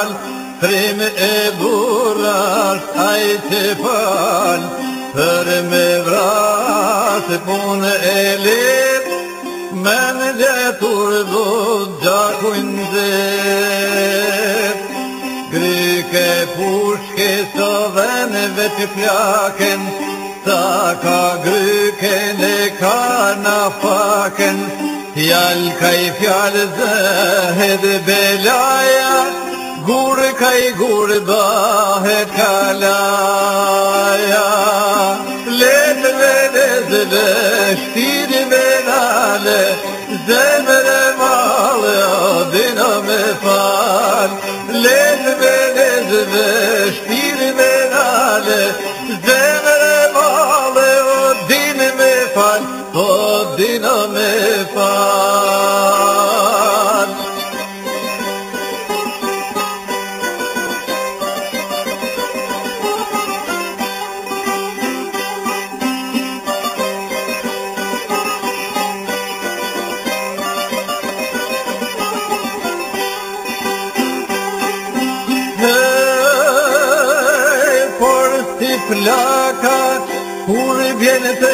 fal, trim e burrash ai që fal, për me vrasë punë e lirë, me në gjetur do gjakujnë zërë. Gryke pushke së dhenëve që flaken, sa ka gryken e ka na faken, fjall ka i fjall zëhed belaja, gur ka i gur bahet kalaja. Letë velezve shtiri velale, zemre malë adina me fal. Letë velezve shtiri velale, zemre malë adina me fal, adina me fal. Plakat, kur vjen të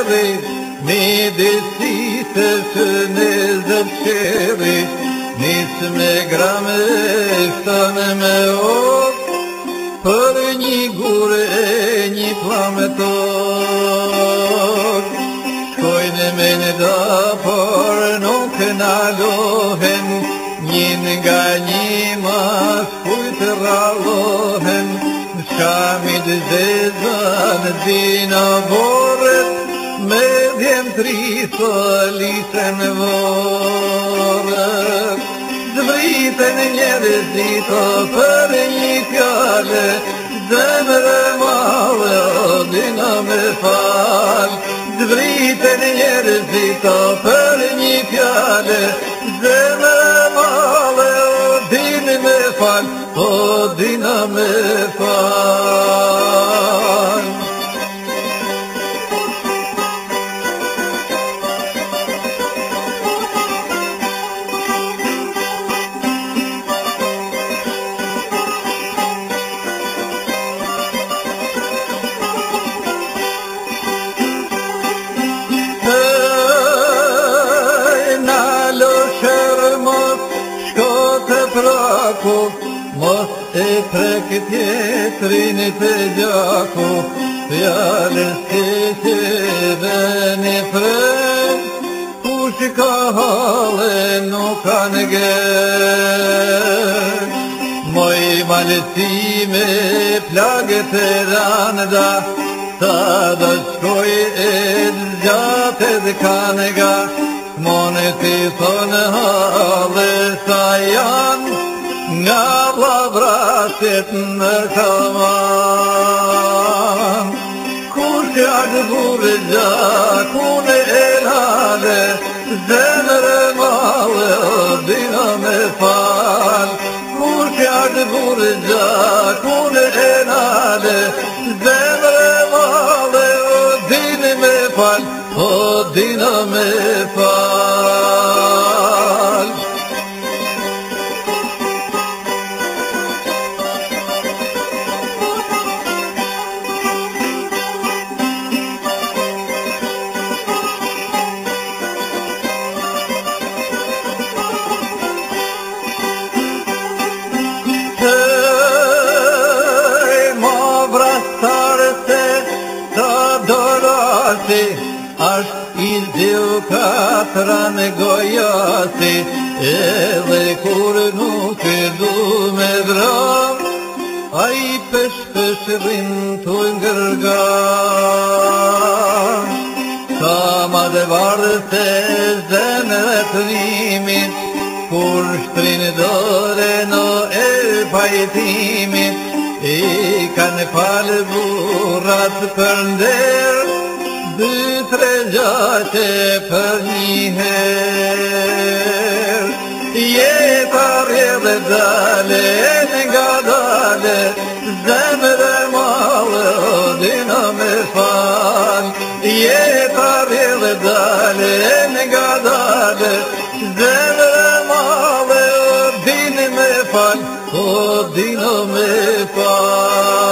rrit, me desisë së në zëpqerit, nisë me grame shtënë me ok, për një gurë e një plamë tok. Shkojnë me në da, por nuk nalohen, njën nga një mas kujtë ralohen, Shamit zezan dina vorët, me djem trisë lisen vorët. Zvritën njerëzito për një fjale, zemre malë dina me fal. Zvritën njerëzito për një fjale, zemre malë dina me fal, dina me fal. Nalo shërmos, shko të praku, mos e prek tjetrin të gjaku, fjallës që dhe një fren, kush ka halë nuk kanë gën. Moj malësime plagët e randa, sa do shkoj e zgjatët kanë ga, mone të thonë halë sa janë, nga lavraset në kaman. Kush jaqë burë gjakun e lale, zemre malë dina me fal. Kush jaqë burë gjakun e lale, zemre malë dina me fal, dina me fal. Ashtë i zhjo katra në gojasi, edhe kur nuk e du me dram, a i pesh rrim të ngërgan. Sa ma dhe varë se zemre të rimit, kur shtrin dore në e pajtimit, i kanë falë burrat për nder, dy tre gjaqe për një her. Jeta rrjedhe dale nga dale, zemre malë dina me fal. Jeta rrjedhe dale nga dale, zemre malë dina me fal. po dino me pa.